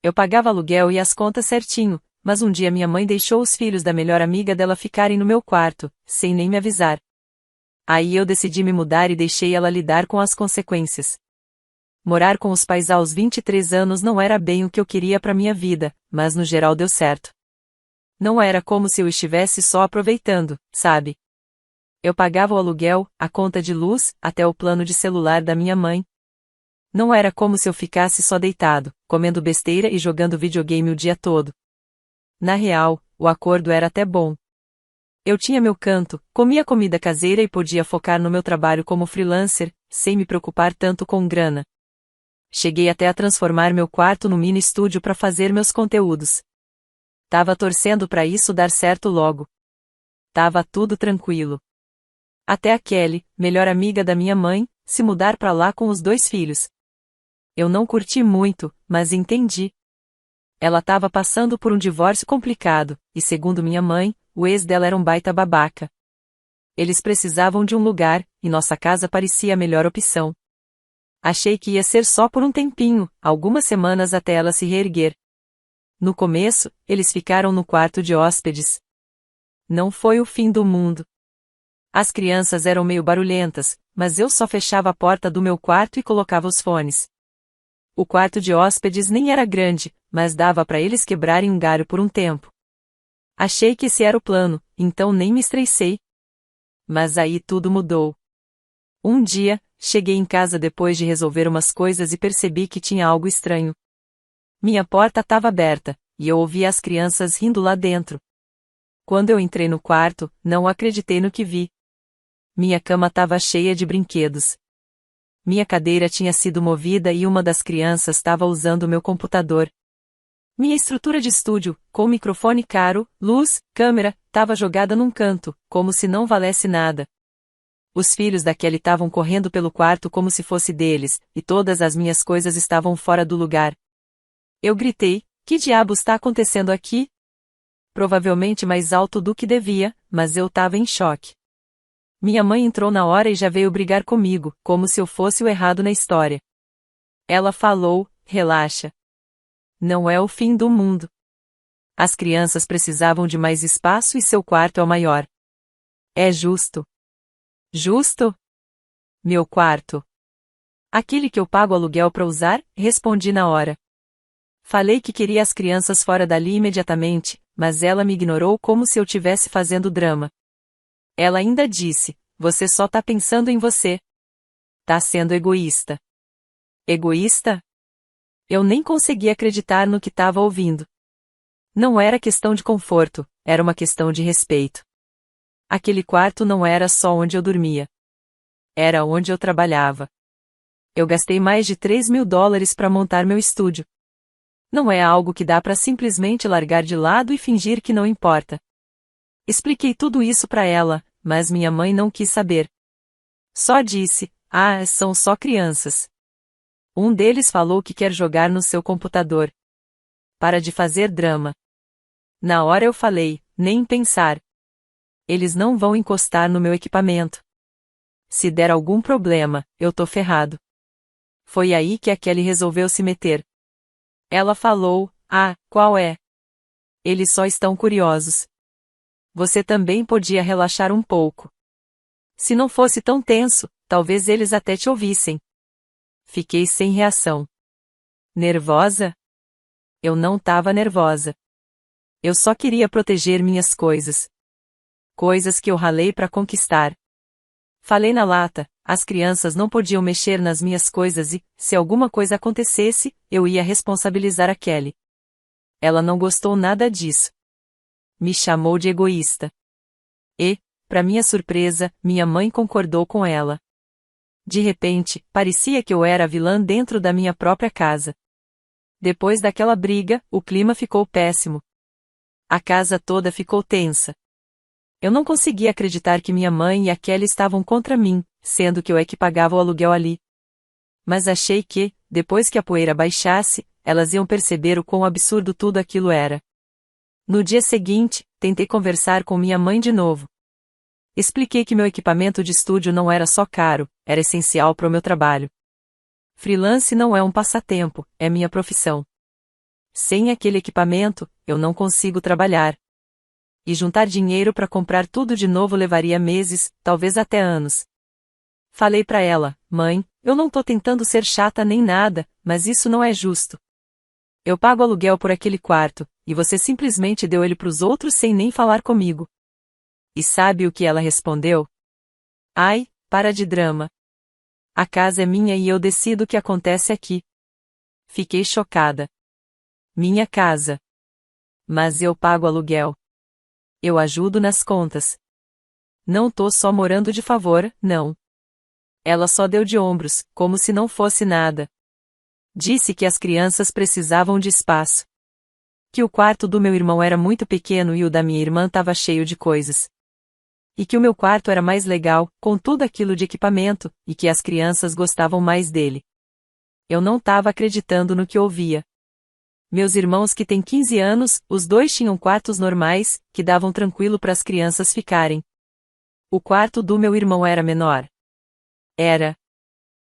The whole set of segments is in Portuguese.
Eu pagava aluguel e as contas certinho, mas um dia minha mãe deixou os filhos da melhor amiga dela ficarem no meu quarto, sem nem me avisar. Aí eu decidi me mudar e deixei ela lidar com as consequências. Morar com os pais aos 23 anos não era bem o que eu queria para minha vida, mas no geral deu certo. Não era como se eu estivesse só aproveitando, sabe? Eu pagava o aluguel, a conta de luz, até o plano de celular da minha mãe. Não era como se eu ficasse só deitado, comendo besteira e jogando videogame o dia todo. Na real, o acordo era até bom. Eu tinha meu canto, comia comida caseira e podia focar no meu trabalho como freelancer, sem me preocupar tanto com grana. Cheguei até a transformar meu quarto no mini estúdio para fazer meus conteúdos. Tava torcendo para isso dar certo logo. Tava tudo tranquilo. Até a Kelly, melhor amiga da minha mãe, se mudar para lá com os 2 filhos. Eu não curti muito, mas entendi. Ela tava passando por um divórcio complicado, e segundo minha mãe, o ex dela era um baita babaca. Eles precisavam de um lugar, e nossa casa parecia a melhor opção. Achei que ia ser só por um tempinho, algumas semanas até ela se reerguer. No começo, eles ficaram no quarto de hóspedes. Não foi o fim do mundo. As crianças eram meio barulhentas, mas eu só fechava a porta do meu quarto e colocava os fones. O quarto de hóspedes nem era grande, mas dava para eles quebrarem um galho por um tempo. Achei que esse era o plano, então nem me estressei. Mas aí tudo mudou. Um dia, cheguei em casa depois de resolver umas coisas e percebi que tinha algo estranho. Minha porta estava aberta, e eu ouvia as crianças rindo lá dentro. Quando eu entrei no quarto, não acreditei no que vi. Minha cama estava cheia de brinquedos. Minha cadeira tinha sido movida e uma das crianças estava usando meu computador. Minha estrutura de estúdio, com microfone caro, luz, câmera, estava jogada num canto, como se não valesse nada. Os filhos da Kelly estavam correndo pelo quarto como se fosse deles, e todas as minhas coisas estavam fora do lugar. Eu gritei: "Que diabos está acontecendo aqui?" Provavelmente mais alto do que devia, mas eu estava em choque. Minha mãe entrou na hora e já veio brigar comigo, como se eu fosse o errado na história. Ela falou: "Relaxa. Não é o fim do mundo. As crianças precisavam de mais espaço e seu quarto é o maior. É justo." "Justo? Meu quarto. Aquele que eu pago aluguel para usar?" respondi na hora. Falei que queria as crianças fora dali imediatamente, mas ela me ignorou como se eu tivesse fazendo drama. Ela ainda disse: "Você só tá pensando em você. Tá sendo egoísta." Egoísta? Eu nem conseguia acreditar no que estava ouvindo. Não era questão de conforto, era uma questão de respeito. Aquele quarto não era só onde eu dormia. Era onde eu trabalhava. Eu gastei mais de $3.000 para montar meu estúdio. Não é algo que dá para simplesmente largar de lado e fingir que não importa. Expliquei tudo isso para ela, mas minha mãe não quis saber. Só disse: "Ah, são só crianças. Um deles falou que quer jogar no seu computador. Para de fazer drama." Na hora eu falei: "Nem pensar. Eles não vão encostar no meu equipamento. Se der algum problema, eu tô ferrado." Foi aí que a Kelly resolveu se meter. Ela falou: "Ah, qual é? Eles só estão curiosos. Você também podia relaxar um pouco. Se não fosse tão tenso, talvez eles até te ouvissem." Fiquei sem reação. Nervosa? Eu não estava nervosa. Eu só queria proteger minhas coisas. Coisas que eu ralei para conquistar. Falei na lata: as crianças não podiam mexer nas minhas coisas e, se alguma coisa acontecesse, eu ia responsabilizar a Kelly. Ela não gostou nada disso. Me chamou de egoísta. E, para minha surpresa, minha mãe concordou com ela. De repente, parecia que eu era a vilã dentro da minha própria casa. Depois daquela briga, o clima ficou péssimo. A casa toda ficou tensa. Eu não conseguia acreditar que minha mãe e a Kelly estavam contra mim, sendo que eu é que pagava o aluguel ali. Mas achei que, depois que a poeira baixasse, elas iam perceber o quão absurdo tudo aquilo era. No dia seguinte, tentei conversar com minha mãe de novo. Expliquei que meu equipamento de estúdio não era só caro, era essencial para o meu trabalho. Freelance não é um passatempo, é minha profissão. Sem aquele equipamento, eu não consigo trabalhar. E juntar dinheiro para comprar tudo de novo levaria meses, talvez até anos. Falei para ela: mãe, eu não tô tentando ser chata nem nada, mas isso não é justo. Eu pago aluguel por aquele quarto, e você simplesmente deu ele pros outros sem nem falar comigo. E sabe o que ela respondeu? Ai, para de drama. A casa é minha e eu decido o que acontece aqui. Fiquei chocada. Minha casa. Mas eu pago aluguel. Eu ajudo nas contas. Não tô só morando de favor, não. Ela só deu de ombros, como se não fosse nada. Disse que as crianças precisavam de espaço. Que o quarto do meu irmão era muito pequeno e o da minha irmã estava cheio de coisas. E que o meu quarto era mais legal, com tudo aquilo de equipamento, e que as crianças gostavam mais dele. Eu não estava acreditando no que ouvia. Meus irmãos que têm 15 anos, os dois tinham quartos normais, que davam tranquilo para as crianças ficarem. O quarto do meu irmão era menor. Era.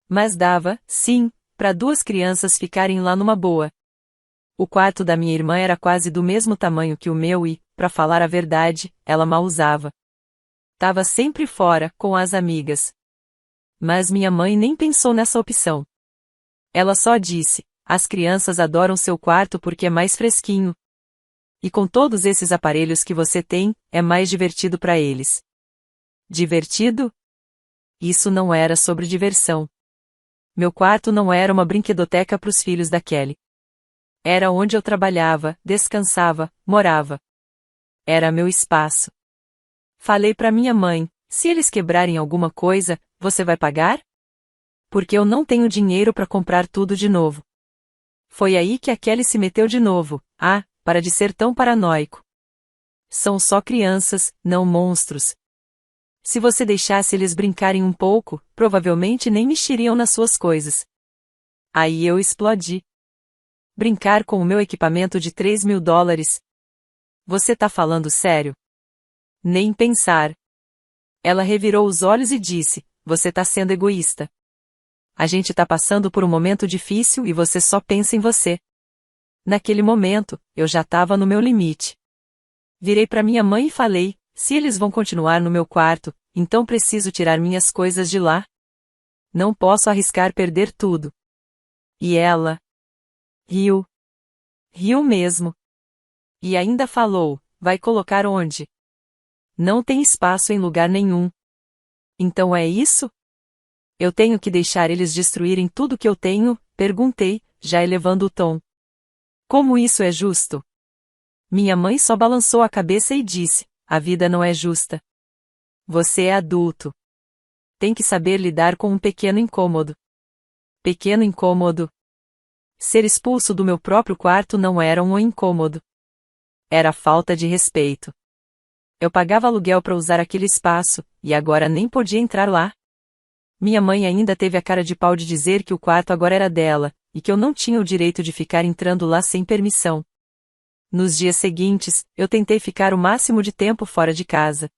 Mas dava, sim, para duas crianças ficarem lá numa boa. O quarto da minha irmã era quase do mesmo tamanho que o meu e, para falar a verdade, ela mal usava. Tava sempre fora, com as amigas. Mas minha mãe nem pensou nessa opção. Ela só disse: as crianças adoram seu quarto porque é mais fresquinho. E com todos esses aparelhos que você tem, é mais divertido para eles. Divertido? Isso não era sobre diversão. Meu quarto não era uma brinquedoteca para os filhos da Kelly. Era onde eu trabalhava, descansava, morava. Era meu espaço. Falei para minha mãe: se eles quebrarem alguma coisa, você vai pagar? Porque eu não tenho dinheiro para comprar tudo de novo. Foi aí que a Kelly se meteu de novo. Ah, para de ser tão paranoico. São só crianças, não monstros. Se você deixasse eles brincarem um pouco, provavelmente nem mexeriam nas suas coisas. Aí eu explodi. Brincar com o meu equipamento de $3.000? Você tá falando sério? Nem pensar. Ela revirou os olhos e disse: você tá sendo egoísta. A gente tá passando por um momento difícil e você só pensa em você. Naquele momento, eu já tava no meu limite. Virei para minha mãe e falei: se eles vão continuar no meu quarto, então preciso tirar minhas coisas de lá. Não posso arriscar perder tudo. E ela riu. Riu mesmo. E ainda falou: vai colocar onde? Não tem espaço em lugar nenhum. Então é isso? Eu tenho que deixar eles destruírem tudo que eu tenho? Perguntei, já elevando o tom. Como isso é justo? Minha mãe só balançou a cabeça e disse: a vida não é justa. Você é adulto. Tem que saber lidar com um pequeno incômodo. Pequeno incômodo. Ser expulso do meu próprio quarto não era um incômodo. Era falta de respeito. Eu pagava aluguel para usar aquele espaço, e agora nem podia entrar lá. Minha mãe ainda teve a cara de pau de dizer que o quarto agora era dela, e que eu não tinha o direito de ficar entrando lá sem permissão. Nos dias seguintes, eu tentei ficar o máximo de tempo fora de casa.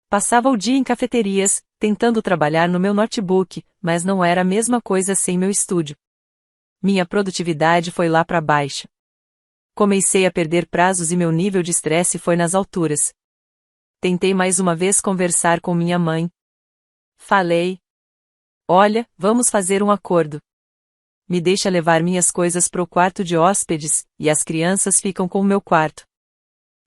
Passava o dia em cafeterias, tentando trabalhar no meu notebook, mas não era a mesma coisa sem meu estúdio. Minha produtividade foi lá para baixo. Comecei a perder prazos e meu nível de estresse foi nas alturas. Tentei mais uma vez conversar com minha mãe. Falei: olha, vamos fazer um acordo. Me deixa levar minhas coisas pro quarto de hóspedes, e as crianças ficam com o meu quarto.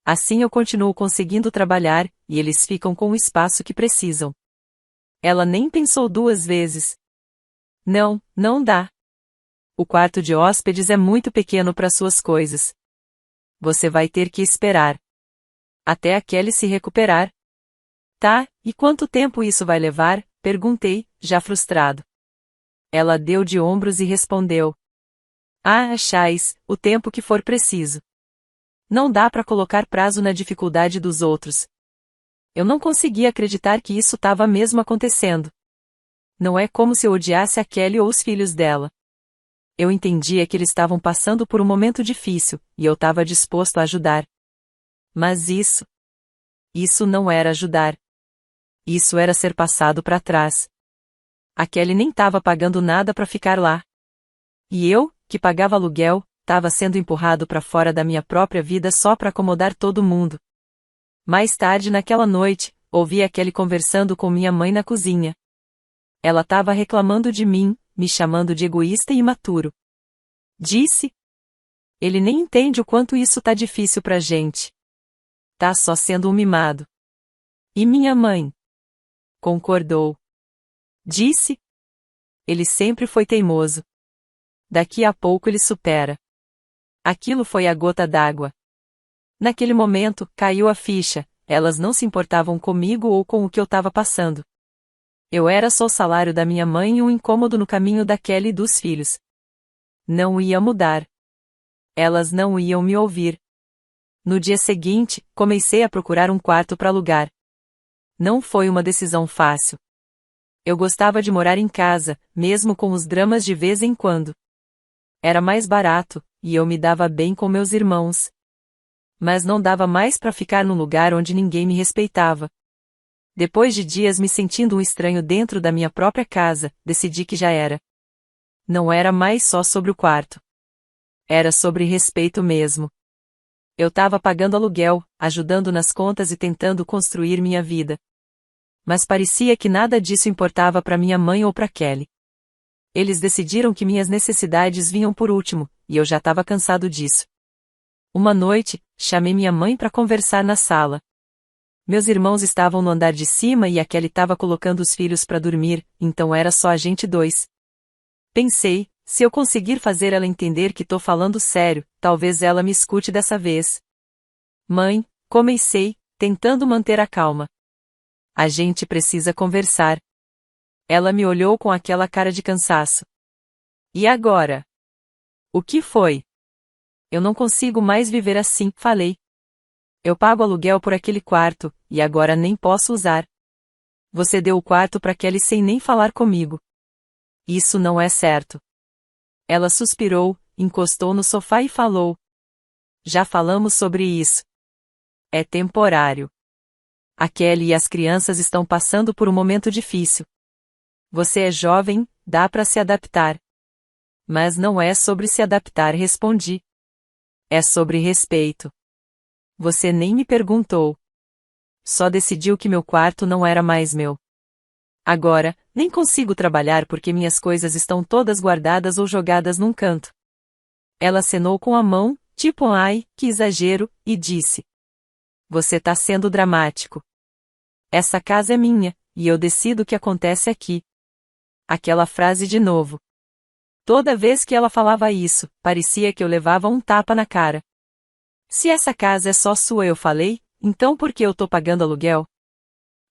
Assim eu continuo conseguindo trabalhar, e eles ficam com o espaço que precisam. Ela nem pensou duas vezes. Não, não dá. O quarto de hóspedes é muito pequeno para suas coisas. Você vai ter que esperar até a Kelly se recuperar. Tá, e quanto tempo isso vai levar? Perguntei, já frustrado. Ela deu de ombros e respondeu: ah, achais, o tempo que for preciso. Não dá para colocar prazo na dificuldade dos outros. Eu não conseguia acreditar que isso estava mesmo acontecendo. Não é como se eu odiasse a Kelly ou os filhos dela. Eu entendia que eles estavam passando por um momento difícil, e eu estava disposto a ajudar. Mas isso não era ajudar. Isso era ser passado para trás. A Kelly nem estava pagando nada para ficar lá. E eu, que pagava aluguel, tava sendo empurrado para fora da minha própria vida só para acomodar todo mundo. Mais tarde naquela noite, ouvi a Kelly conversando com minha mãe na cozinha. Ela tava reclamando de mim, me chamando de egoísta e imaturo. Disse: ele nem entende o quanto isso tá difícil pra gente. Tá só sendo um mimado. E minha mãe? Concordou. Disse: ele sempre foi teimoso. Daqui a pouco ele supera. Aquilo foi a gota d'água. Naquele momento, caiu a ficha, elas não se importavam comigo ou com o que eu tava passando. Eu era só o salário da minha mãe e um incômodo no caminho da Kelly e dos filhos. Não ia mudar. Elas não iam me ouvir. No dia seguinte, comecei a procurar um quarto para alugar. Não foi uma decisão fácil. Eu gostava de morar em casa, mesmo com os dramas de vez em quando. Era mais barato, e eu me dava bem com meus irmãos. Mas não dava mais para ficar num lugar onde ninguém me respeitava. Depois de dias me sentindo um estranho dentro da minha própria casa, decidi que já era. Não era mais só sobre o quarto. Era sobre respeito mesmo. Eu tava pagando aluguel, ajudando nas contas e tentando construir minha vida. Mas parecia que nada disso importava para minha mãe ou para Kelly. Eles decidiram que minhas necessidades vinham por último, e eu já estava cansado disso. Uma noite, chamei minha mãe para conversar na sala. Meus irmãos estavam no andar de cima e a Kelly estava colocando os filhos para dormir, então era só a gente dois. Pensei: se eu conseguir fazer ela entender que tô falando sério, talvez ela me escute dessa vez. Mãe, comecei, tentando manter a calma. A gente precisa conversar. Ela me olhou com aquela cara de cansaço. E agora? O que foi? Eu não consigo mais viver assim, falei. Eu pago aluguel por aquele quarto, e agora nem posso usar. Você deu o quarto para Kelly sem nem falar comigo. Isso não é certo. Ela suspirou, encostou no sofá e falou: já falamos sobre isso. É temporário. A Kelly e as crianças estão passando por um momento difícil. Você é jovem, dá para se adaptar. Mas não é sobre se adaptar, respondi. É sobre respeito. Você nem me perguntou. Só decidiu que meu quarto não era mais meu. Agora, nem consigo trabalhar porque minhas coisas estão todas guardadas ou jogadas num canto. Ela acenou com a mão, tipo ai, que exagero, e disse: você tá sendo dramático. Essa casa é minha, e eu decido o que acontece aqui. Aquela frase de novo. Toda vez que ela falava isso, parecia que eu levava um tapa na cara. Se essa casa é só sua, eu falei, então por que eu tô pagando aluguel?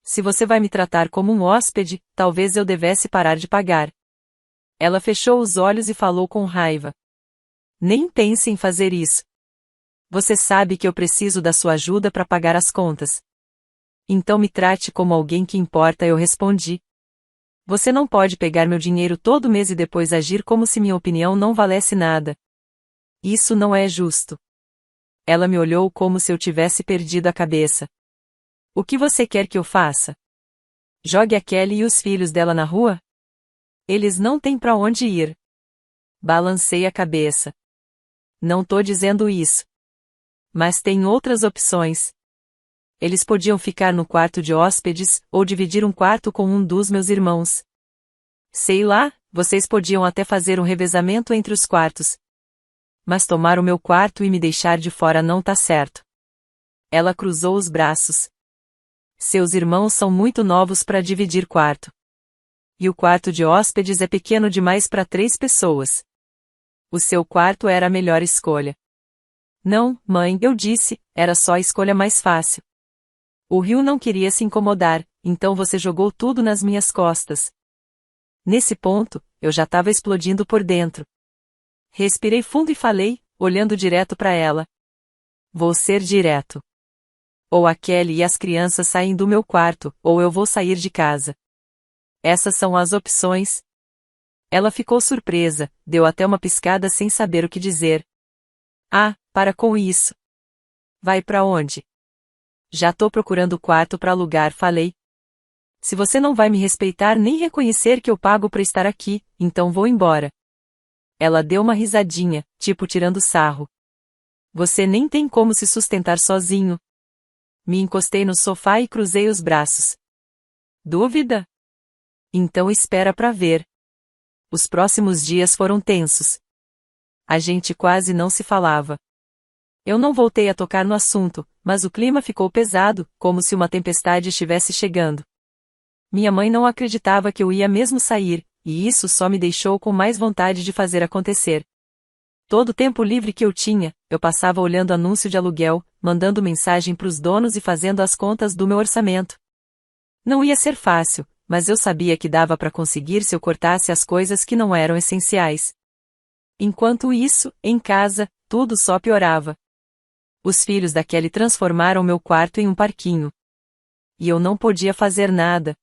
Se você vai me tratar como um hóspede, talvez eu devesse parar de pagar. Ela fechou os olhos e falou com raiva. Nem pense em fazer isso. Você sabe que eu preciso da sua ajuda para pagar as contas. Então me trate como alguém que importa, eu respondi. Você não pode pegar meu dinheiro todo mês e depois agir como se minha opinião não valesse nada. Isso não é justo. Ela me olhou como se eu tivesse perdido a cabeça. O que você quer que eu faça? Jogue a Kelly e os filhos dela na rua? Eles não têm para onde ir. Balancei a cabeça. Não tô dizendo isso. Mas tem outras opções. Eles podiam ficar no quarto de hóspedes, ou dividir um quarto com um dos meus irmãos. Sei lá, vocês podiam até fazer um revezamento entre os quartos. Mas tomar o meu quarto e me deixar de fora não tá certo. Ela cruzou os braços. Seus irmãos são muito novos para dividir quarto. E o quarto de hóspedes é pequeno demais para 3 pessoas. O seu quarto era a melhor escolha. Não, mãe, eu disse, era só a escolha mais fácil. O Rio não queria se incomodar, então você jogou tudo nas minhas costas. Nesse ponto, eu já estava explodindo por dentro. Respirei fundo e falei, olhando direto para ela. Vou ser direto. Ou a Kelly e as crianças saem do meu quarto, ou eu vou sair de casa. Essas são as opções. Ela ficou surpresa, deu até uma piscada sem saber o que dizer. Ah, para com isso. Vai para onde? Já tô procurando quarto para alugar, falei. Se você não vai me respeitar nem reconhecer que eu pago para estar aqui, então vou embora. Ela deu uma risadinha, tipo tirando sarro. Você nem tem como se sustentar sozinho. Me encostei no sofá e cruzei os braços. Dúvida? Então espera pra ver. Os próximos dias foram tensos. A gente quase não se falava. Eu não voltei a tocar no assunto, mas o clima ficou pesado, como se uma tempestade estivesse chegando. Minha mãe não acreditava que eu ia mesmo sair, e isso só me deixou com mais vontade de fazer acontecer. Todo o tempo livre que eu tinha, eu passava olhando anúncio de aluguel, mandando mensagem pros donos e fazendo as contas do meu orçamento. Não ia ser fácil, mas eu sabia que dava para conseguir se eu cortasse as coisas que não eram essenciais. Enquanto isso, em casa, tudo só piorava. Os filhos da Kelly transformaram meu quarto em um parquinho. E eu não podia fazer nada.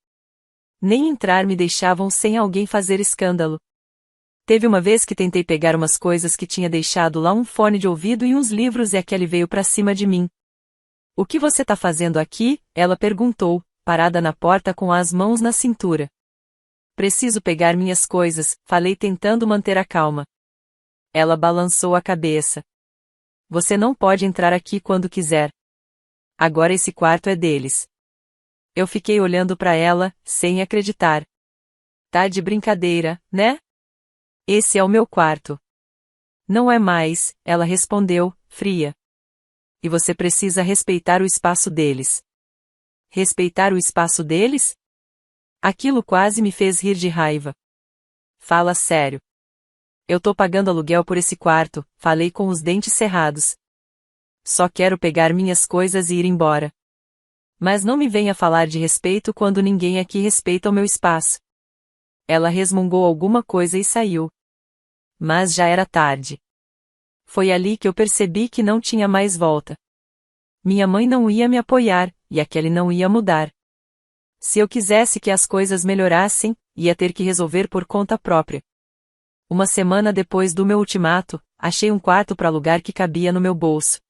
Nem entrar me deixavam sem alguém fazer escândalo. Teve uma vez que tentei pegar umas coisas que tinha deixado lá, um fone de ouvido e uns livros, e a Kelly veio pra cima de mim. O que você tá fazendo aqui? Ela perguntou, parada na porta com as mãos na cintura. Preciso pegar minhas coisas, falei tentando manter a calma. Ela balançou a cabeça. Você não pode entrar aqui quando quiser. Agora esse quarto é deles. Eu fiquei olhando pra ela, sem acreditar. Tá de brincadeira, né? Esse é o meu quarto. Não é mais, ela respondeu, fria. E você precisa respeitar o espaço deles. Respeitar o espaço deles? Aquilo quase me fez rir de raiva. Fala sério. Eu tô pagando aluguel por esse quarto, falei com os dentes cerrados. Só quero pegar minhas coisas e ir embora. Mas não me venha falar de respeito quando ninguém aqui respeita o meu espaço. Ela resmungou alguma coisa e saiu. Mas já era tarde. Foi ali que eu percebi que não tinha mais volta. Minha mãe não ia me apoiar, e a Kelly não ia mudar. Se eu quisesse que as coisas melhorassem, ia ter que resolver por conta própria. Uma semana depois do meu ultimato, achei um quarto para alugar que cabia no meu bolso.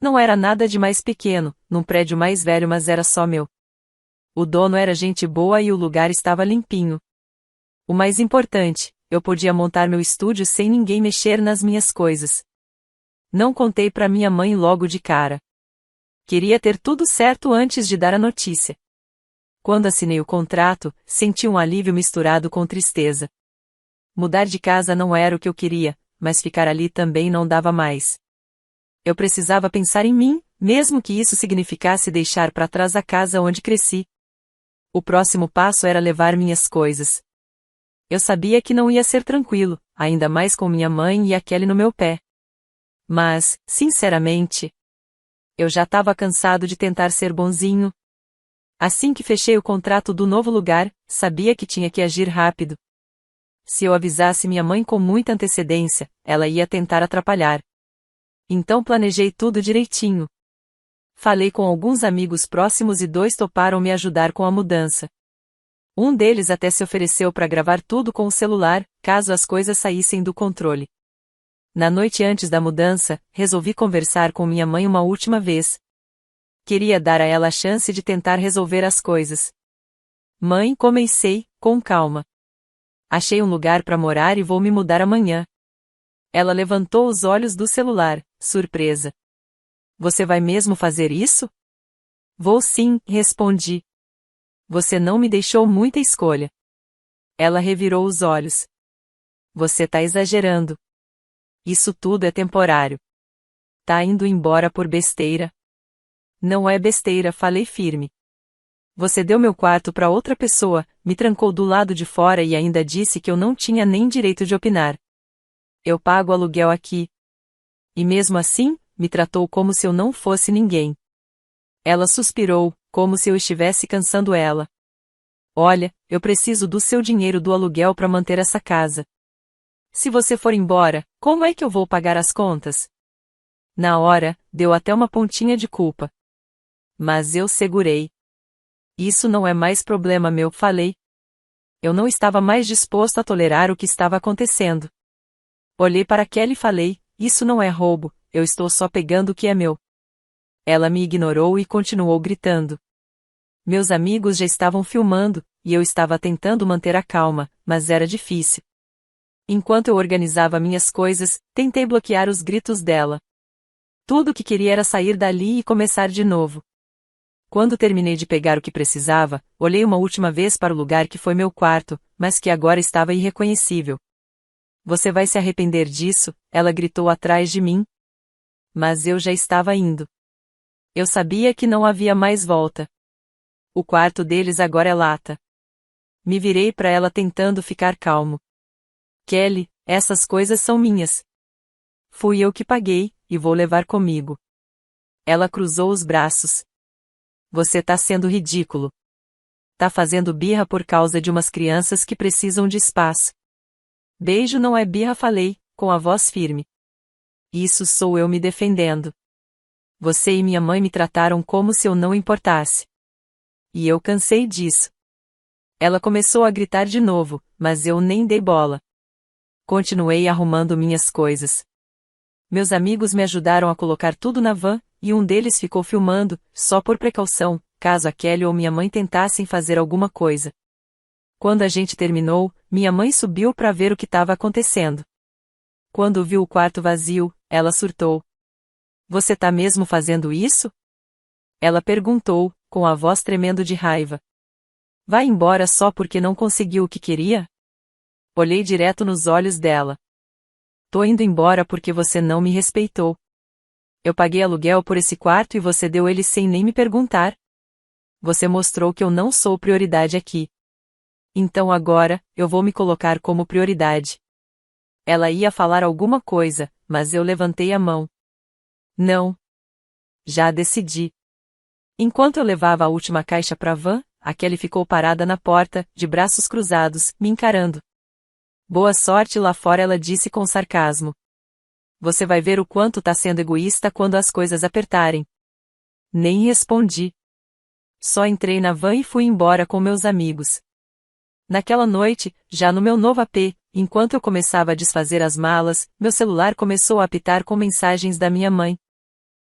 Não era nada de mais pequeno, num prédio mais velho, mas era só meu. O dono era gente boa e o lugar estava limpinho. O mais importante, eu podia montar meu estúdio sem ninguém mexer nas minhas coisas. Não contei para minha mãe logo de cara. Queria ter tudo certo antes de dar a notícia. Quando assinei o contrato, senti um alívio misturado com tristeza. Mudar de casa não era o que eu queria, mas ficar ali também não dava mais. Eu precisava pensar em mim, mesmo que isso significasse deixar para trás a casa onde cresci. O próximo passo era levar minhas coisas. Eu sabia que não ia ser tranquilo, ainda mais com minha mãe e a Kelly no meu pé. Mas, sinceramente, eu já estava cansado de tentar ser bonzinho. Assim que fechei o contrato do novo lugar, sabia que tinha que agir rápido. Se eu avisasse minha mãe com muita antecedência, ela ia tentar atrapalhar. Então planejei tudo direitinho. Falei com alguns amigos próximos e 2 toparam me ajudar com a mudança. Um deles até se ofereceu para gravar tudo com o celular, caso as coisas saíssem do controle. Na noite antes da mudança, resolvi conversar com minha mãe uma última vez. Queria dar a ela a chance de tentar resolver as coisas. Mãe, comecei, com calma. Achei um lugar para morar e vou me mudar amanhã. Ela levantou os olhos do celular, surpresa. Você vai mesmo fazer isso? Vou sim, respondi. Você não me deixou muita escolha. Ela revirou os olhos. Você tá exagerando. Isso tudo é temporário. Tá indo embora por besteira? Não é besteira, falei firme. Você deu meu quarto para outra pessoa, me trancou do lado de fora e ainda disse que eu não tinha nem direito de opinar. Eu pago aluguel aqui. E mesmo assim, me tratou como se eu não fosse ninguém. Ela suspirou, como se eu estivesse cansando ela. Olha, eu preciso do seu dinheiro do aluguel para manter essa casa. Se você for embora, como é que eu vou pagar as contas? Na hora, deu até uma pontinha de culpa. Mas eu segurei. Isso não é mais problema meu, falei. Eu não estava mais disposto a tolerar o que estava acontecendo. Olhei para Kelly e falei, isso não é roubo, eu estou só pegando o que é meu. Ela me ignorou e continuou gritando. Meus amigos já estavam filmando, e eu estava tentando manter a calma, mas era difícil. Enquanto eu organizava minhas coisas, tentei bloquear os gritos dela. Tudo o que queria era sair dali e começar de novo. Quando terminei de pegar o que precisava, olhei uma última vez para o lugar que foi meu quarto, mas que agora estava irreconhecível. Você vai se arrepender disso, ela gritou atrás de mim. Mas eu já estava indo. Eu sabia que não havia mais volta. O quarto deles agora é lata. Me virei para ela tentando ficar calmo. Kelly, essas coisas são minhas. Fui eu que paguei, e vou levar comigo. Ela cruzou os braços. Você tá sendo ridículo. Tá fazendo birra por causa de umas crianças que precisam de espaço. Beijo não é birra, falei, com a voz firme. Isso sou eu me defendendo. Você e minha mãe me trataram como se eu não importasse. E eu cansei disso. Ela começou a gritar de novo, mas eu nem dei bola. Continuei arrumando minhas coisas. Meus amigos me ajudaram a colocar tudo na van, e um deles ficou filmando, só por precaução, caso a Kelly ou minha mãe tentassem fazer alguma coisa. Quando a gente terminou, minha mãe subiu para ver o que estava acontecendo. Quando viu o quarto vazio, ela surtou. Você tá mesmo fazendo isso? Ela perguntou, com a voz tremendo de raiva. Vai embora só porque não conseguiu o que queria? Olhei direto nos olhos dela. Tô indo embora porque você não me respeitou. Eu paguei aluguel por esse quarto e você deu ele sem nem me perguntar. Você mostrou que eu não sou prioridade aqui. Então agora, eu vou me colocar como prioridade. Ela ia falar alguma coisa, mas eu levantei a mão. Não. Já decidi. Enquanto eu levava a última caixa pra van, a Kelly ficou parada na porta, de braços cruzados, me encarando. Boa sorte lá fora, ela disse com sarcasmo. Você vai ver o quanto tá sendo egoísta quando as coisas apertarem. Nem respondi. Só entrei na van e fui embora com meus amigos. Naquela noite, já no meu novo AP, enquanto eu começava a desfazer as malas, meu celular começou a apitar com mensagens da minha mãe.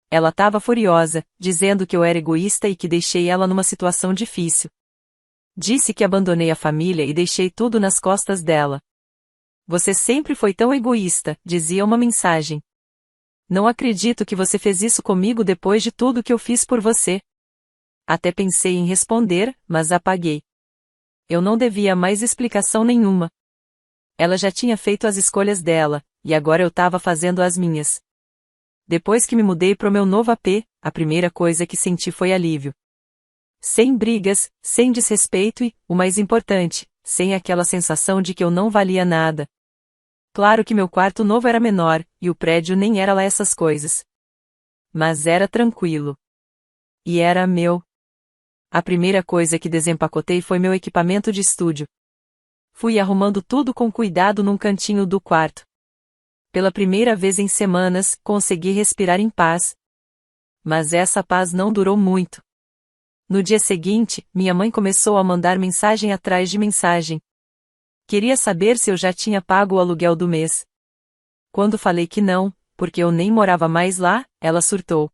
Ela estava furiosa, dizendo que eu era egoísta e que deixei ela numa situação difícil. Disse que abandonei a família e deixei tudo nas costas dela. Você sempre foi tão egoísta, dizia uma mensagem. Não acredito que você fez isso comigo depois de tudo que eu fiz por você. Até pensei em responder, mas apaguei. Eu não devia mais explicação nenhuma. Ela já tinha feito as escolhas dela, e agora eu estava fazendo as minhas. Depois que me mudei pro meu novo AP, a primeira coisa que senti foi alívio. Sem brigas, sem desrespeito e, o mais importante, sem aquela sensação de que eu não valia nada. Claro que meu quarto novo era menor, e o prédio nem era lá essas coisas. Mas era tranquilo. E era meu. A primeira coisa que desempacotei foi meu equipamento de estúdio. Fui arrumando tudo com cuidado num cantinho do quarto. Pela primeira vez em semanas, consegui respirar em paz. Mas essa paz não durou muito. No dia seguinte, minha mãe começou a mandar mensagem atrás de mensagem. Queria saber se eu já tinha pago o aluguel do mês. Quando falei que não, porque eu nem morava mais lá, ela surtou.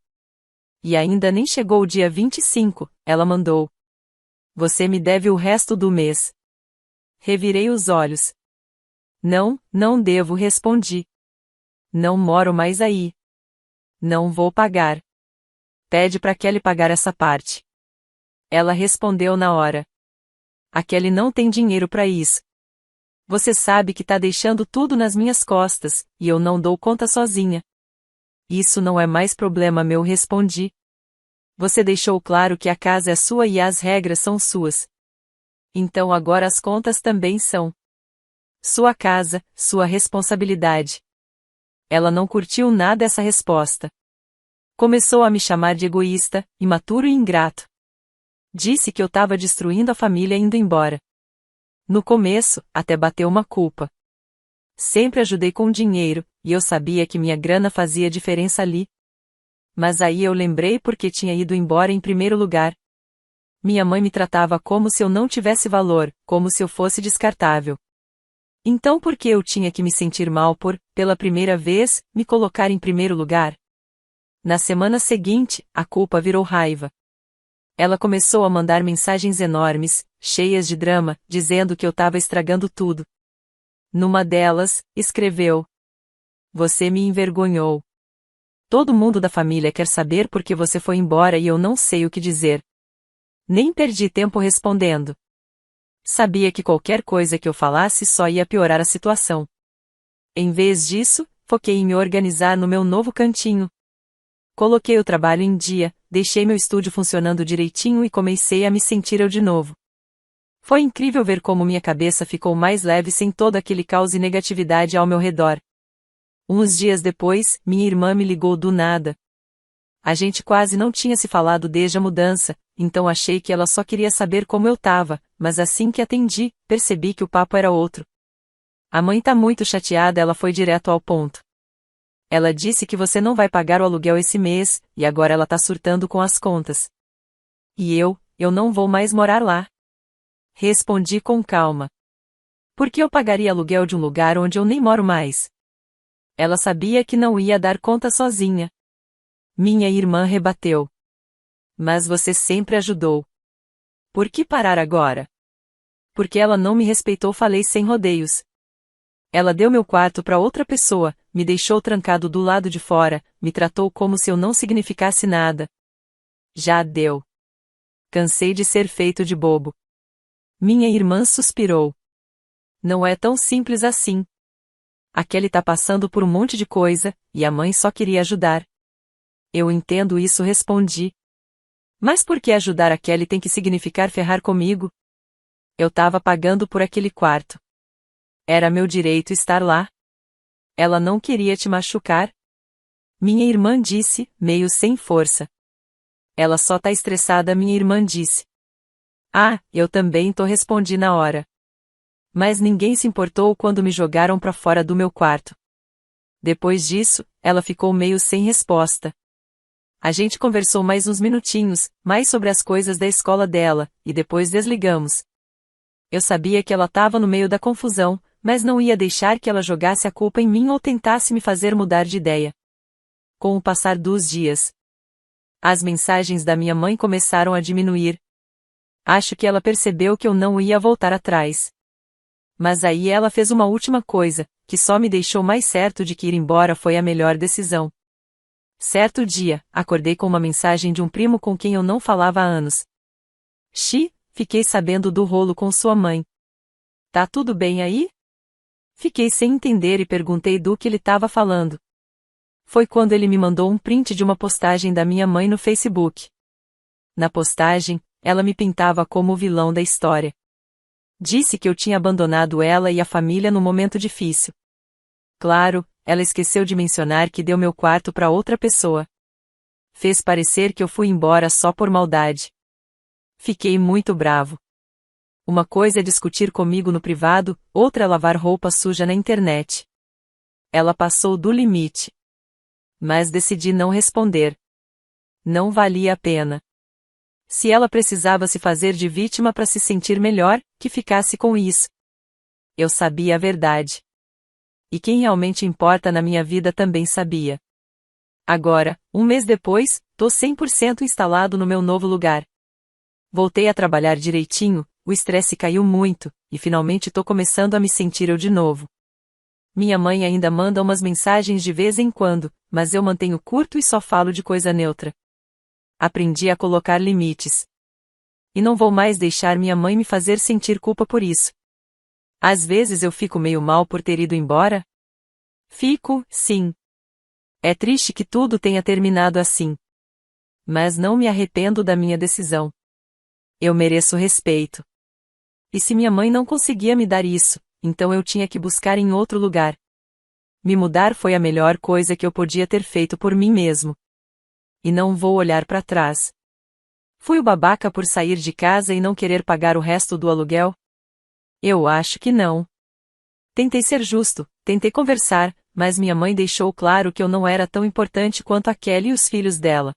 E ainda nem chegou o dia 25, ela mandou. Você me deve o resto do mês. Revirei os olhos. Não, não devo, respondi. Não moro mais aí. Não vou pagar. Pede pra Kelly pagar essa parte. Ela respondeu na hora. A Kelly não tem dinheiro pra isso. Você sabe que tá deixando tudo nas minhas costas, e eu não dou conta sozinha. Isso não é mais problema meu, respondi. Você deixou claro que a casa é sua e as regras são suas. Então agora as contas também são. Sua casa, sua responsabilidade. Ela não curtiu nada essa resposta. Começou a me chamar de egoísta, imaturo e ingrato. Disse que eu estava destruindo a família indo embora. No começo, até bateu uma culpa. Sempre ajudei com dinheiro, e eu sabia que minha grana fazia diferença ali. Mas aí eu lembrei porque tinha ido embora em primeiro lugar. Minha mãe me tratava como se eu não tivesse valor, como se eu fosse descartável. Então por que eu tinha que me sentir mal por, pela primeira vez, me colocar em primeiro lugar? Na semana seguinte, a culpa virou raiva. Ela começou a mandar mensagens enormes, cheias de drama, dizendo que eu estava estragando tudo. Numa delas, escreveu: Você me envergonhou. Todo mundo da família quer saber por que você foi embora e eu não sei o que dizer. Nem perdi tempo respondendo. Sabia que qualquer coisa que eu falasse só ia piorar a situação. Em vez disso, foquei em me organizar no meu novo cantinho. Coloquei o trabalho em dia, deixei meu estúdio funcionando direitinho e comecei a me sentir eu de novo. Foi incrível ver como minha cabeça ficou mais leve sem todo aquele caos e negatividade ao meu redor. Uns dias depois, minha irmã me ligou do nada. A gente quase não tinha se falado desde a mudança, então achei que ela só queria saber como eu tava, mas assim que atendi, percebi que o papo era outro. A mãe tá muito chateada, ela foi direto ao ponto. Ela disse que você não vai pagar o aluguel esse mês, e agora ela tá surtando com as contas. E eu não vou mais morar lá. Respondi com calma. Por que eu pagaria aluguel de um lugar onde eu nem moro mais? Ela sabia que não ia dar conta sozinha. Minha irmã rebateu. Mas você sempre ajudou. Por que parar agora? Porque ela não me respeitou, falei sem rodeios. Ela deu meu quarto para outra pessoa, me deixou trancado do lado de fora, me tratou como se eu não significasse nada. Já deu. Cansei de ser feito de bobo. Minha irmã suspirou. Não é tão simples assim. A Kelly tá passando por um monte de coisa, e a mãe só queria ajudar. Eu entendo isso, respondi. Mas por que ajudar a Kelly tem que significar ferrar comigo? Eu tava pagando por aquele quarto. Era meu direito estar lá. Ela não queria te machucar? Minha irmã disse, meio sem força. Ela só tá estressada, minha irmã disse. Ah, eu também tô, respondi na hora. Mas ninguém se importou quando me jogaram pra fora do meu quarto. Depois disso, ela ficou meio sem resposta. A gente conversou mais uns minutinhos, mais sobre as coisas da escola dela, e depois desligamos. Eu sabia que ela estava no meio da confusão, mas não ia deixar que ela jogasse a culpa em mim ou tentasse me fazer mudar de ideia. Com o passar dos dias, as mensagens da minha mãe começaram a diminuir. Acho que ela percebeu que eu não ia voltar atrás. Mas aí ela fez uma última coisa, que só me deixou mais certo de que ir embora foi a melhor decisão. Certo dia, acordei com uma mensagem de um primo com quem eu não falava há anos. Fiquei sabendo do rolo com sua mãe. Tá tudo bem aí? Fiquei sem entender e perguntei do que ele estava falando. Foi quando ele me mandou um print de uma postagem da minha mãe no Facebook. Na postagem, ela me pintava como o vilão da história. Disse que eu tinha abandonado ela e a família num momento difícil. Claro, ela esqueceu de mencionar que deu meu quarto para outra pessoa. Fez parecer que eu fui embora só por maldade. Fiquei muito bravo. Uma coisa é discutir comigo no privado, outra é lavar roupa suja na internet. Ela passou do limite. Mas decidi não responder. Não valia a pena. Se ela precisava se fazer de vítima para se sentir melhor, que ficasse com isso. Eu sabia a verdade. E quem realmente importa na minha vida também sabia. Agora, um mês depois, tô 100% instalado no meu novo lugar. Voltei a trabalhar direitinho, o estresse caiu muito, e finalmente tô começando a me sentir eu de novo. Minha mãe ainda manda umas mensagens de vez em quando, mas eu mantenho curto e só falo de coisa neutra. Aprendi a colocar limites. E não vou mais deixar minha mãe me fazer sentir culpa por isso. Às vezes eu fico meio mal por ter ido embora? Fico, sim. É triste que tudo tenha terminado assim. Mas não me arrependo da minha decisão. Eu mereço respeito. E se minha mãe não conseguia me dar isso, então eu tinha que buscar em outro lugar. Me mudar foi a melhor coisa que eu podia ter feito por mim mesmo. E não vou olhar para trás. Fui o babaca por sair de casa e não querer pagar o resto do aluguel? Eu acho que não. Tentei ser justo, tentei conversar, mas minha mãe deixou claro que eu não era tão importante quanto a Kelly e os filhos dela.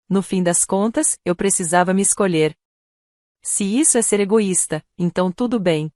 No fim das contas, eu precisava me escolher. Se isso é ser egoísta, então tudo bem.